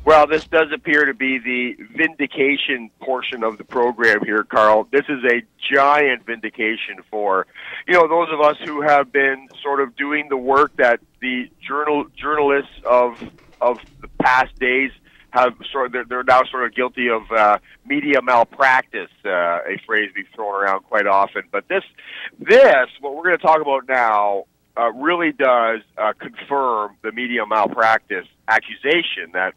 Well, this does appear to be the vindication portion of the program here, Carl. This is a giant vindication for, those of us who have been sort of doing the work that the journalists of the past days have they're now sort of guilty of media malpractice, a phrase we've thrown around quite often. But this, what we're going to talk about now, really does confirm the media malpractice accusation that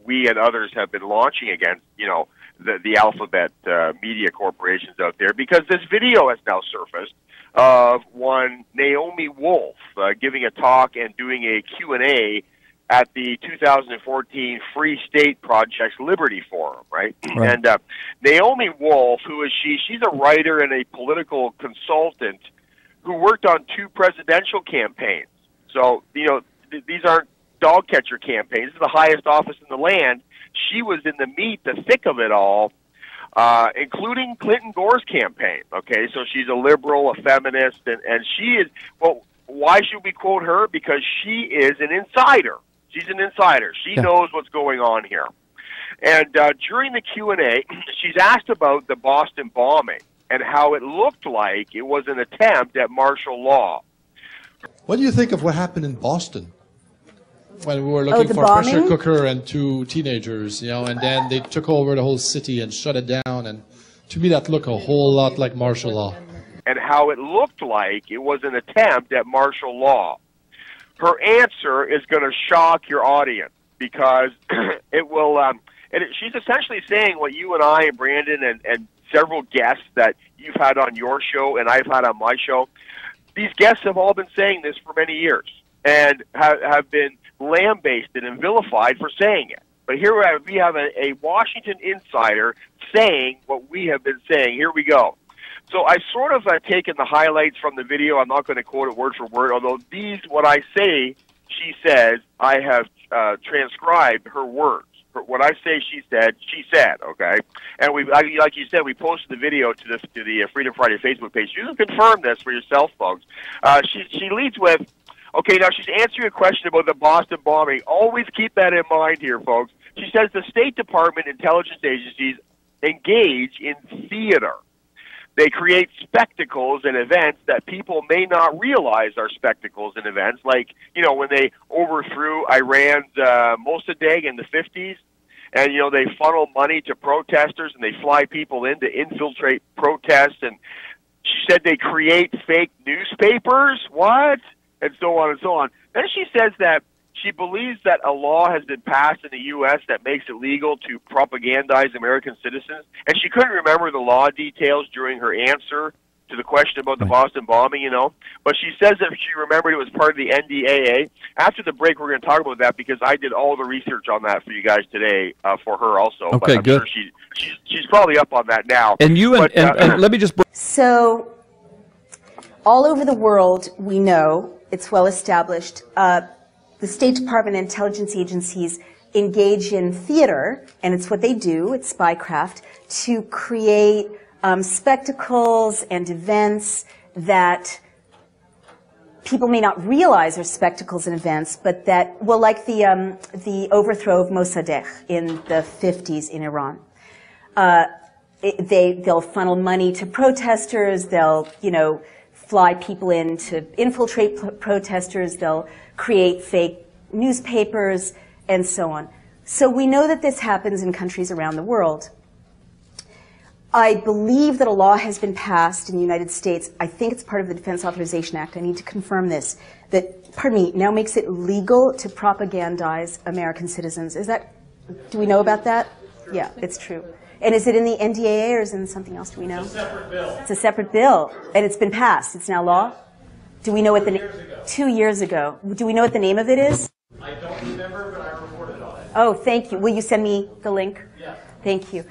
we and others have been launching against, the alphabet media corporations out there, because this video has now surfaced of one Naomi Wolf giving a talk and doing a Q&A at the 2014 Free State Project's Liberty Forum, right? And Naomi Wolf, who is she? She's a writer and a political consultant who worked on 2 presidential campaigns. So, these aren't dog catcher campaigns. This is the highest office in the land. She was in the meat, the thick of it all, including Clinton Gore's campaign. Okay, so she's a liberal, a feminist, and she is, well, why should we quote her? Because she is an insider. She's an insider. She knows what's going on here. And during the Q&A, she's asked about the Boston bombing and how it looked like it was an attempt at martial law. What do you think of what happened in Boston? When we were looking for a pressure cooker and 2 teenagers, and then they took over the whole city and shut it down. And to me, that looked a whole lot like martial law. And how it looked like it was an attempt at martial law. Her answer is going to shock your audience, because it will. She's essentially saying what you and I and Brandon and several guests that you've had on your show and I've had on my show. These guests have all been saying this for many years and have been lambasted and vilified for saying it. But here we have a Washington insider saying what we have been saying. Here we go. So I sort of taken the highlights from the video. I'm not going to quote it word for word, although what I say, she says, I have transcribed her words. What I say she said, okay? And like you said, we posted the video to the Freedom Friday Facebook page. You can confirm this for yourself, folks. She leads with, okay, now she's answering a question about the Boston bombing. Always keep that in mind here, folks. She says the State Department intelligence agencies engage in theater. They create spectacles and events that people may not realize are spectacles and events, like, when they overthrew Iran's Mossadegh in the 50s, and, they funnel money to protesters and they fly people in to infiltrate protests, and she said they create fake newspapers, what? And so on and so on. Then she says that she believes that a law has been passed in the U.S. that makes it legal to propagandize American citizens. And she couldn't remember the law details during her answer to the question about the Boston bombing, But she says that she remembered it was part of the NDAA. After the break, we're going to talk about that, because I did all the research on that for you guys today for her also. Okay, but I'm good. Sure she's probably up on that now. And and let me just... So, all over the world, we know, it's well established, the State Department and intelligence agencies engage in theater, and it's what they do, it's spycraft, to create spectacles and events that people may not realize are spectacles and events, but that, well, like the overthrow of Mossadegh in the 50s in Iran. They'll funnel money to protesters, they'll, fly people in to infiltrate protesters, they'll create fake newspapers, and so on. So we know that this happens in countries around the world. I believe that a law has been passed in the United States, I think it's part of the Defense Authorization Act, I need to confirm this, that, now makes it legal to propagandize American citizens. Do we know about that? Yeah, it's true. And is it in the NDAA or is it in something else? Do we know? It's a separate bill. It's a separate bill, and it's been passed. It's now law. Do we know what 2 years ago? Do we know what the name of it is? I don't remember, but I reported on it. Oh, thank you. Will you send me the link? Yeah. Thank you.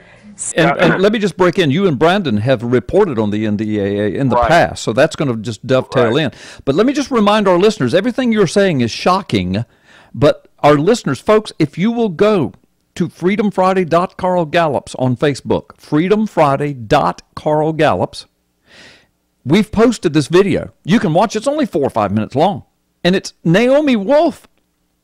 And let me just break in. You and Brandon have reported on the NDAA in the past, so that's going to just dovetail in. But let me just remind our listeners, everything you're saying is shocking, but our listeners, folks, if you will go to freedomfriday.carlgallups on Facebook, freedomfriday.carlgallups. We've posted this video. You can watch it. It's only 4 or 5 minutes long. And it's Naomi Wolf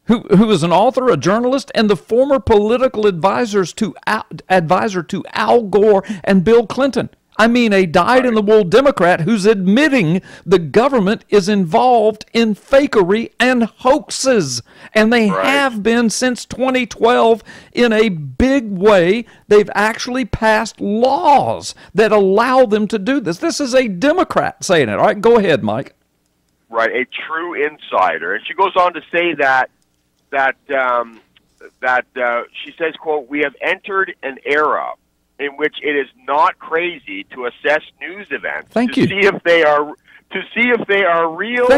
who is an author, a journalist, and the former political advisor to Al Gore and Bill Clinton. I mean, a dyed-in-the-wool Democrat who's admitting the government is involved in fakery and hoaxes. And they have been since 2012 in a big way. They've actually passed laws that allow them to do this. This is a Democrat saying it. All right, go ahead, Mike. Right, a true insider. And she goes on to say that she says, quote, "We have entered an era in which it is not crazy to assess news events to see if they are real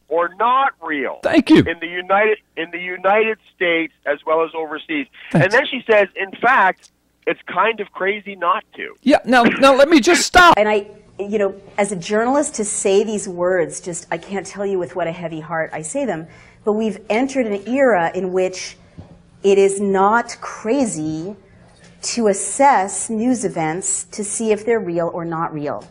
or not real. In the United States as well as overseas." And then she says, in fact, it's kind of crazy not to. Yeah. Now let me just stop. And you know, as a journalist, to say these words, just I can't tell you with what a heavy heart I say them. But we've entered an era in which it is not crazy to assess news events to see if they're real or not real.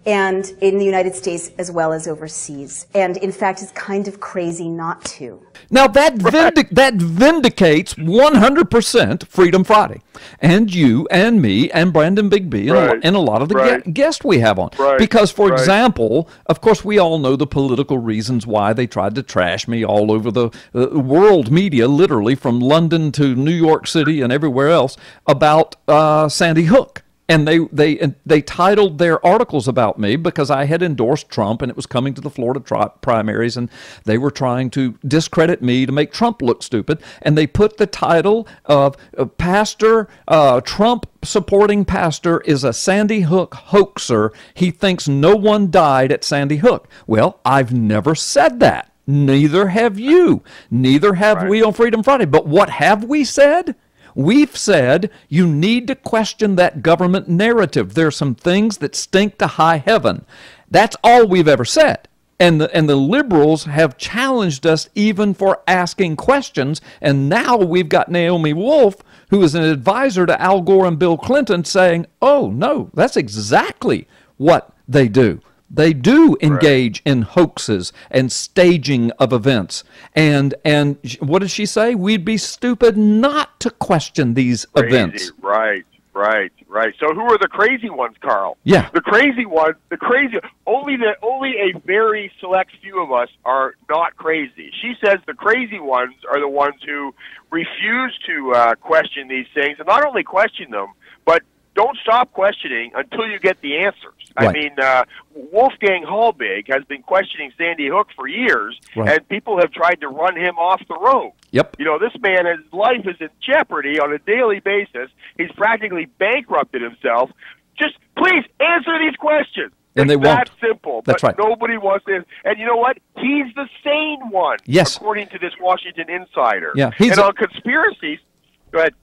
And in the United States as well as overseas. And in fact, it's kind of crazy not to. Now that vindicates 100% Freedom Friday. And you and me and Brandon Bigby and a lot of the guests we have on. Because, for example, of course, we all know the political reasons why they tried to trash me all over the world media, literally from London to New York City and everywhere else, about Sandy Hook. And they titled their articles about me because I had endorsed Trump and it was coming to the Florida primaries, and they were trying to discredit me to make Trump look stupid. And they put the title of Trump supporting pastor is a Sandy Hook hoaxer. He thinks no one died at Sandy Hook. Well, I've never said that. Neither have you. Neither have we on Freedom Friday. But what have we said? We've said you need to question that government narrative. There are some things that stink to high heaven. That's all we've ever said. And the liberals have challenged us even for asking questions. And now we've got Naomi Wolf, who is an advisor to Al Gore and Bill Clinton, saying, oh, no, that's exactly what they do. They do engage in hoaxes and staging of events. And what does she say? We'd be stupid not to question these events. Right. So who are the crazy ones, Carl? Yeah. The crazy ones, only a very select few of us are not crazy. She says the crazy ones are the ones who refuse to question these things, and not only question them, but don't stop questioning until you get the answers. I mean, Wolfgang Halbig has been questioning Sandy Hook for years, and people have tried to run him off the road. Yep. You know, this man, his life is in jeopardy on a daily basis. He's practically bankrupted himself. Just please answer these questions. And they won't. That simple. That's but nobody wants to. And you know what? He's the sane one, according to this Washington Insider. Yeah. And on conspiracies, go ahead.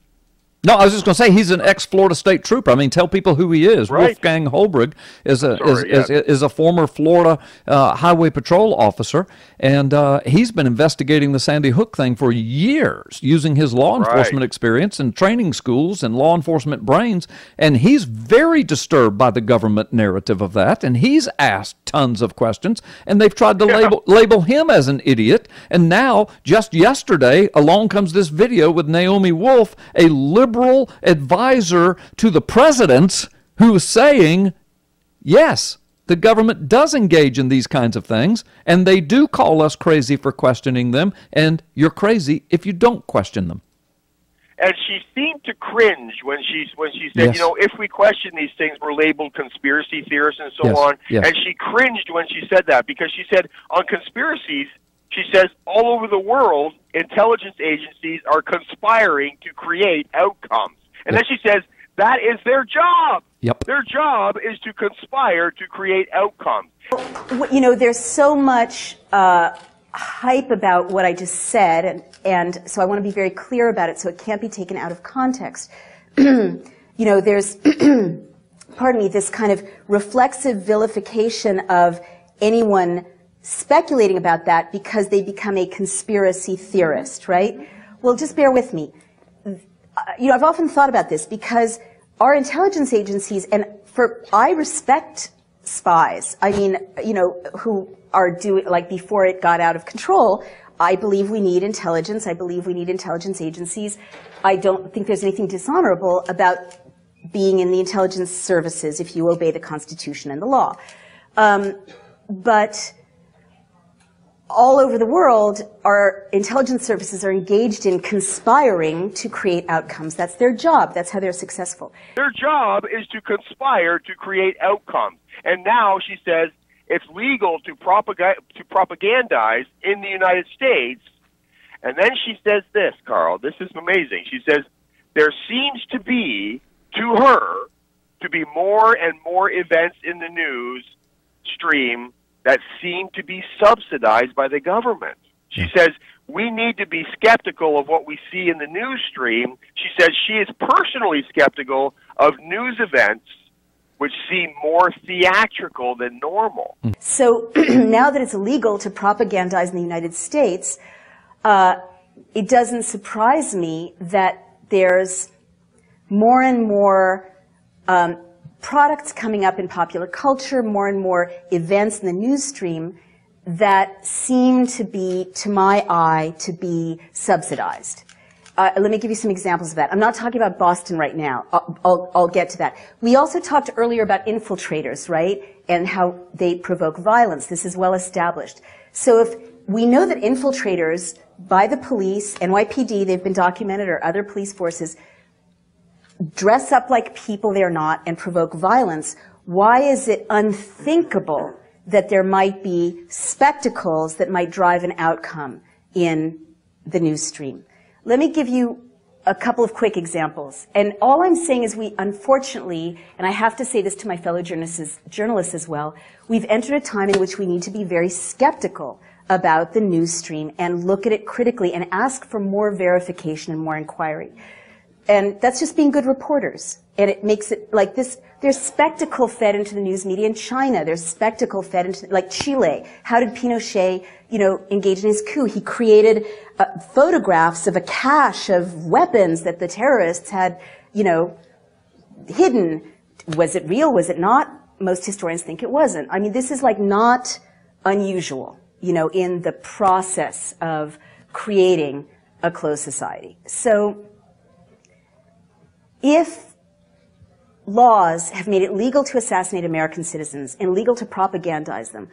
No, I was just going to say he's an ex-Florida State Trooper. I mean, tell people who he is. Wolfgang Holbrig is a former Florida Highway Patrol officer, and he's been investigating the Sandy Hook thing for years, using his law enforcement experience and training schools and law enforcement brains. And he's very disturbed by the government narrative of that, and he's asked tons of questions, and they've tried to label him as an idiot. And now, just yesterday, along comes this video with Naomi Wolf, a liberal advisor to the president, who's saying, yes, the government does engage in these kinds of things, and they do call us crazy for questioning them, and you're crazy if you don't question them. And she seemed to cringe when she said, you know, if we question these things, we're labeled conspiracy theorists and so on. And she cringed when she said that, because she said on conspiracies, she says all over the world, intelligence agencies are conspiring to create outcomes. And then she says that is their job. Their job is to conspire to create outcomes. You know, there's so much hype about what I just said, and so I want to be very clear about it so it can't be taken out of context. You know, there's, pardon me, this kind of reflexive vilification of anyone speculating about that because they become a conspiracy theorist, right? Well, just bear with me. You know, I've often thought about this because our intelligence agencies, and I respect spies. I mean, you know, who are doing, like before it got out of control, I believe we need intelligence. I believe we need intelligence agencies. I don't think there's anything dishonorable about being in the intelligence services if you obey the Constitution and the law. But all over the world, our intelligence services are engaged in conspiring to create outcomes. That's their job. That's how they're successful. Their job is to conspire to create outcomes. And now she says it's legal to propagandize in the United States. And then she says this, Carl, this is amazing. She says, there seems to be, to her, to be more and more events in the news stream that seem to be subsidized by the government. She says, we need to be skeptical of what we see in the news stream. She says she is personally skeptical of news events which seem more theatrical than normal. So now that it's illegal to propagandize in the United States, it doesn't surprise me that there's more and more products coming up in popular culture, more and more events in the news stream that seem to be, to my eye, to be subsidized. Let me give you some examples of that. I'm not talking about Boston right now. I'll get to that. We also talked earlier about infiltrators, right? And how they provoke violence. This is well established. So if we know that infiltrators by the police, NYPD, they've been documented, or other police forces, dress up like people they're not and provoke violence, why is it unthinkable that there might be spectacles that might drive an outcome in the news stream? Let me give you a couple of quick examples. And all I'm saying is we, unfortunately, and I have to say this to my fellow journalists as well, we've entered a time in which we need to be very skeptical about the news stream and look at it critically and ask for more verification and more inquiry. And that's just being good reporters. And it makes it like this. There's spectacle fed into the news media in China. There's spectacle fed into, like Chile. How did Pinochet, engage in his coup? He created photographs of a cache of weapons that the terrorists had, hidden. Was it real? Was it not? Most historians think it wasn't. I mean, this is like not unusual, in the process of creating a closed society. So, if laws have made it legal to assassinate American citizens and legal to propagandize them,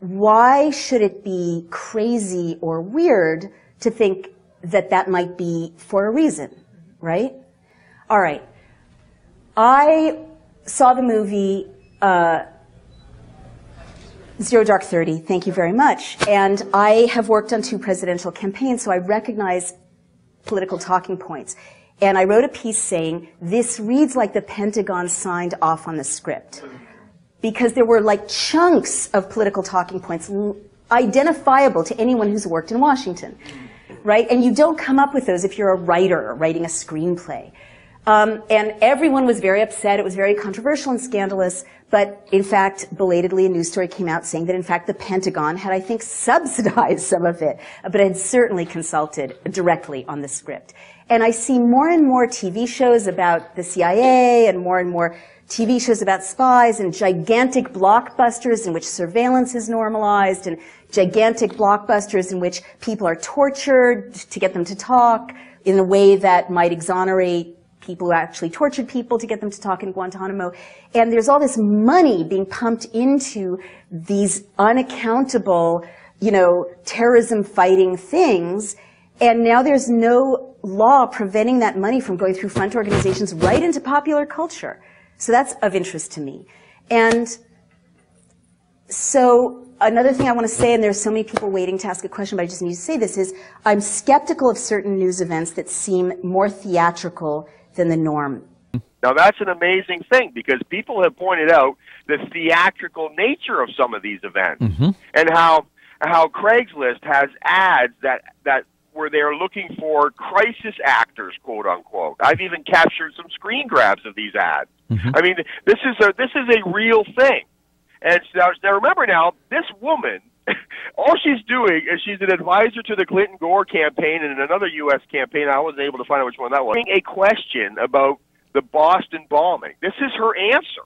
why should it be crazy or weird to think that that might be for a reason, right? All right. I saw the movie Zero Dark 30. Thank you very much. And I have worked on 2 presidential campaigns, so I recognize political talking points. And I wrote a piece saying, this reads like the Pentagon signed off on the script. Because there were like chunks of political talking points identifiable to anyone who's worked in Washington, right? And you don't come up with those if you're a writer writing a screenplay. And everyone was very upset. It was very controversial and scandalous. But in fact, belatedly, a news story came out saying that in fact the Pentagon had, I think, subsidized some of it, but had certainly consulted directly on the script. And I see more and more TV shows about the CIA and more TV shows about spies and gigantic blockbusters in which surveillance is normalized and gigantic blockbusters in which people are tortured to get them to talk in a way that might exonerate people who actually tortured people to get them to talk in Guantanamo. And there's all this money being pumped into these unaccountable, terrorism fighting things. And now there's no law preventing that money from going through front organizations right into popular culture. So that's of interest to me. And so another thing I want to say, and there's so many people waiting to ask a question, but I just need to say this, is I'm skeptical of certain news events that seem more theatrical than the norm. Now that's an amazing thing because people have pointed out the theatrical nature of some of these events and how Craigslist has ads that where they're looking for crisis actors, quote unquote. I've even captured some screen grabs of these ads. I mean, this is a real thing. And now remember now, this woman, all she's doing is she's an advisor to the Clinton-Gore campaign and another U.S. campaign. I wasn't able to find out which one that was. A question about the Boston bombing. This is her answer.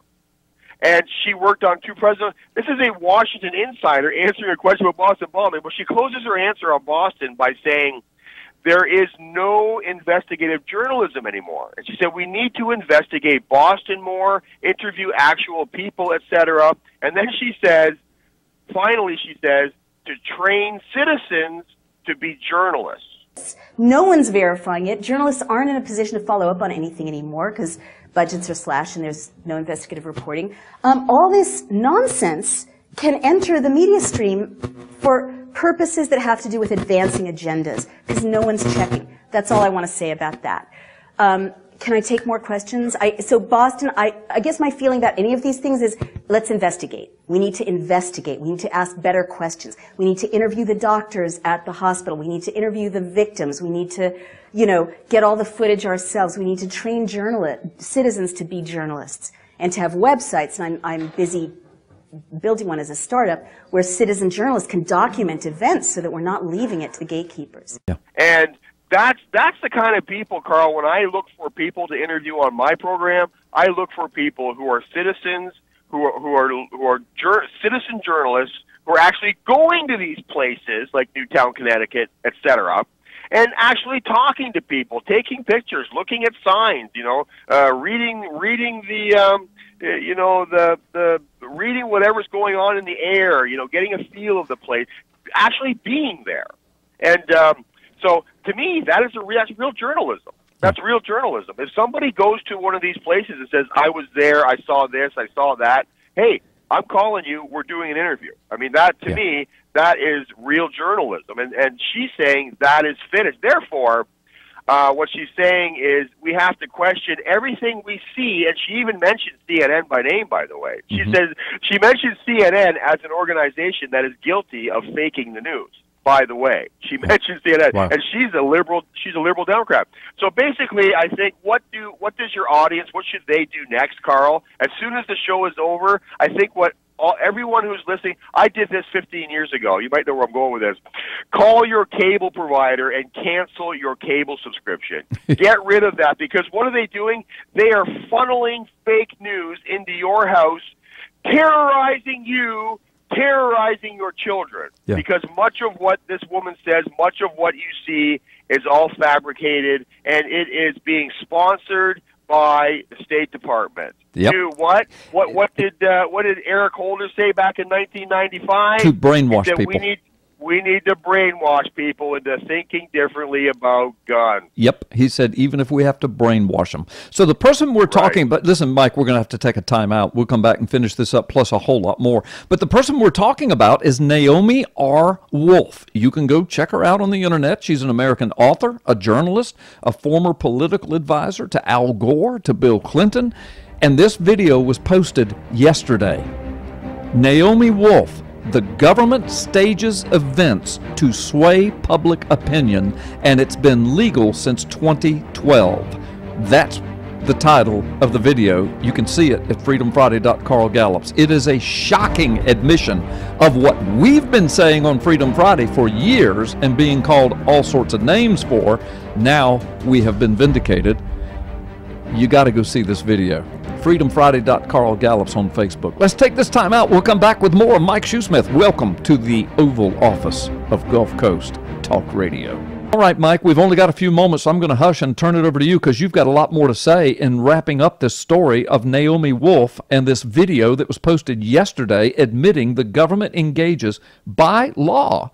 and she worked on 2 presidents. This is a Washington insider answering a question about Boston bombing, but she closes her answer on Boston by saying, there is no investigative journalism anymore. And she said, we need to investigate Boston more, interview actual people, etc. And then she says, finally she says, to train citizens to be journalists. No one's verifying it. Journalists aren't in a position to follow up on anything anymore because budgets are slashed and there's no investigative reporting. All this nonsense can enter the media stream for purposes that have to do with advancing agendas because no one's checking. That's all I want to say about that. Can I take more questions? So Boston, I guess my feeling about any of these things is let's investigate. We need to investigate. We need to ask better questions. We need to interview the doctors at the hospital. We need to interview the victims. We need to, get all the footage ourselves. We need to train citizens to be journalists and to have websites. And I'm busy building one as a startup where citizen journalists can document events so that we're not leaving it to the gatekeepers. Yeah. And that's the kind of people, Carl, when I look for people to interview on my program, I look for people who are citizens, who are citizen journalists, who are actually going to these places like Newtown, Connecticut, etc., and actually talking to people, taking pictures, looking at signs, reading reading whatever's going on in the air, getting a feel of the place, actually being there. And so to me, that's real journalism. That's real journalism. If somebody goes to one of these places and says, I was there, I saw this, I saw that, hey, I'm calling you, we're doing an interview. I mean, that, to me, that is real journalism. And she's saying that is finished. Therefore, what she's saying is we have to question everything we see, and she even mentioned CNN by name, by the way. She says she mentions CNN as an organization that is guilty of faking the news. By the way, she mentions CNN, and she's a liberal Democrat. So basically, I think what does your audience, what should they do next, Carl? As soon as the show is over, I think everyone who's listening, I did this 15 years ago. You might know where I'm going with this. Call your cable provider and cancel your cable subscription. Get rid of that, because what are they doing? They are funneling fake news into your house, terrorizing you, terrorizing your children. Yeah. Because much of what this woman says, much of what you see is all fabricated, and it is being sponsored by the State Department. Yep. To what? What did Eric Holder say back in 1995? To brainwash people. We need to brainwash people into thinking differently about guns. Yep. He said even if we have to brainwash them. So the person we're talking about, listen, Mike, we're going to have to take a time out. We'll come back and finish this up, plus a whole lot more. But the person we're talking about is Naomi R. Wolf. You can go check her out on the internet. She's an American author, a journalist, a former political advisor to Al Gore, to Bill Clinton. And this video was posted yesterday. Naomi Wolf. The government stages events to sway public opinion, and it's been legal since 2012. That's the title of the video. You can see it at freedomfriday.Carl Gallups. It is a shocking admission of what we've been saying on Freedom Friday for years and being called all sorts of names for. Now we have been vindicated. You got to go see this video. freedomfriday.Carl Gallups on Facebook. Let's take this time out. We'll come back with more of Mike Shoesmith. Welcome to the Oval Office of Gulf Coast Talk Radio. All right, Mike, we've only got a few moments, so I'm going to hush and turn it over to you because you've got a lot more to say in wrapping up this story of Naomi Wolf and this video that was posted yesterday admitting the government engages by law,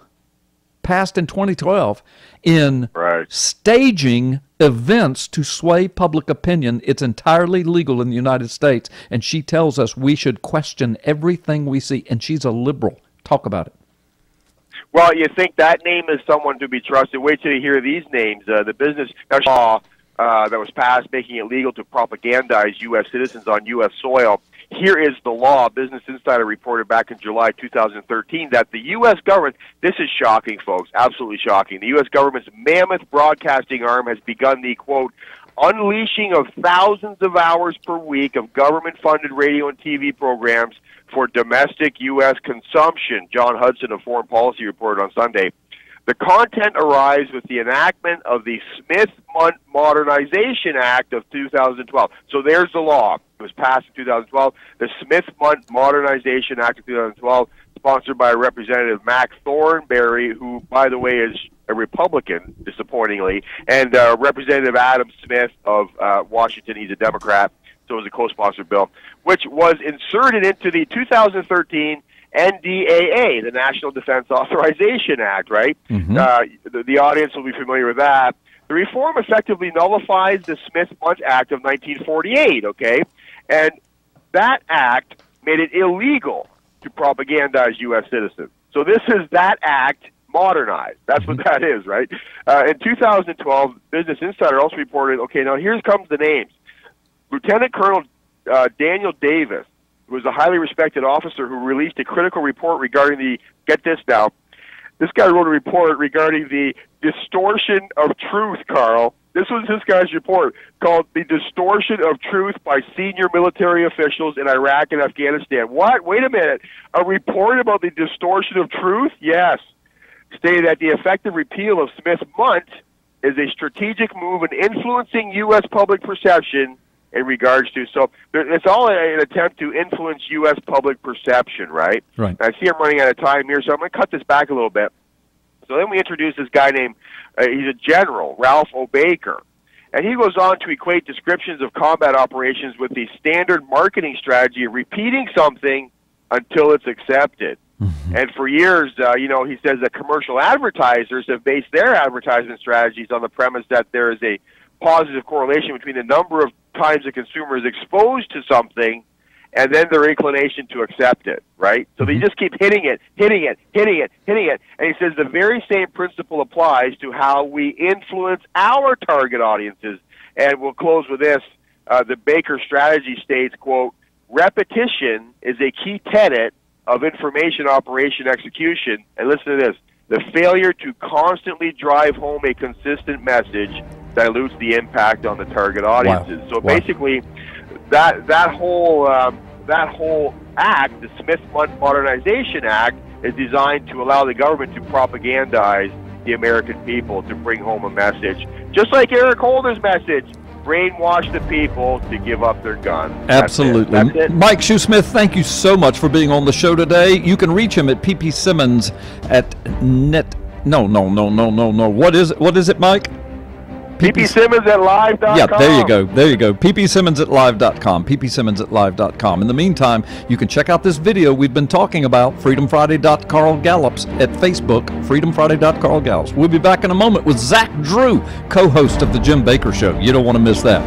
passed in 2012, in staging events to sway public opinion. It's entirely legal in the United States, and she tells us we should question everything we see, and she's a liberal. Talk about it. Well, you think that name is someone to be trusted. Wait till you hear these names. The business law that was passed making it legal to propagandize U.S. citizens on U.S. soil. Here is the law. Business Insider reported back in July 2013 that the U.S. government, this is shocking, folks, absolutely shocking. The U.S. government's mammoth broadcasting arm has begun the, quote, unleashing of thousands of hours per week of government-funded radio and TV programs for domestic U.S. consumption, John Hudson of Foreign Policy reported on Sunday. The content arrives with the enactment of the Smith Modernization Act of 2012. So there's the law. It was passed in 2012. The Smith-Mundt Modernization Act of 2012, sponsored by Representative Mac Thornberry, who, by the way, is a Republican, disappointingly, and Representative Adam Smith of Washington. He's a Democrat, so it was a co-sponsored bill, which was inserted into the 2013 NDAA, the National Defense Authorization Act, right? The audience will be familiar with that. The reform effectively nullifies the Smith-Mundt Act of 1948, okay? And that act made it illegal to propagandize U.S. citizens. So this is that act modernized. That's what that is, right? In 2012, Business Insider also reported, okay, now here comes the names. Lieutenant Colonel Daniel Davis, who was a highly respected officer who released a critical report regarding the, get this now, this guy wrote a report regarding the distortion of truth, Carl. This was this guy's report called The Distortion of Truth by Senior Military Officials in Iraq and Afghanistan. What? Wait a minute. A report about the distortion of truth? Yes. Stated that the effective repeal of Smith-Mundt is a strategic move in influencing U.S. public perception in regards to, so it's all an attempt to influence U.S. public perception, right? Right. I see I'm running out of time here, so I'm going to cut this back a little bit. So then we introduce this guy named, he's a general, Ralph O'Baker. And he goes on to equate descriptions of combat operations with the standard marketing strategy of repeating something until it's accepted. And for years, you know, he says that commercial advertisers have based their advertisement strategies on the premise that there is a positive correlation between the number of times a consumer is exposed to something and then their inclination to accept it, right? So they just keep hitting it. And he says the very same principle applies to how we influence our target audiences. And we'll close with this. The Baker strategy states, quote, repetition is a key tenet of information operation execution. And listen to this. The failure to constantly drive home a consistent message dilutes the impact on the target audiences. Wow. So basically, that whole act, the Smith-Mundt Modernization Act, is designed to allow the government to propagandize the American people, to bring home a message, just like Eric Holder's message: brainwash the people to give up their guns. Absolutely. That's it. Mike Shoesmith, thank you so much for being on the show today. You can reach him at ppsimmons at net. No. What is it, Mike? ppsimmons at live.com. Yeah, there you go. ppsimmons at live.com. ppsimmons at live.com. In the meantime, you can check out this video we've been talking about, freedomfriday.carlgallups at Facebook, freedomfriday.carlgallups. We'll be back in a moment with Zach Drew, co-host of The Jim Baker Show. You don't want to miss that.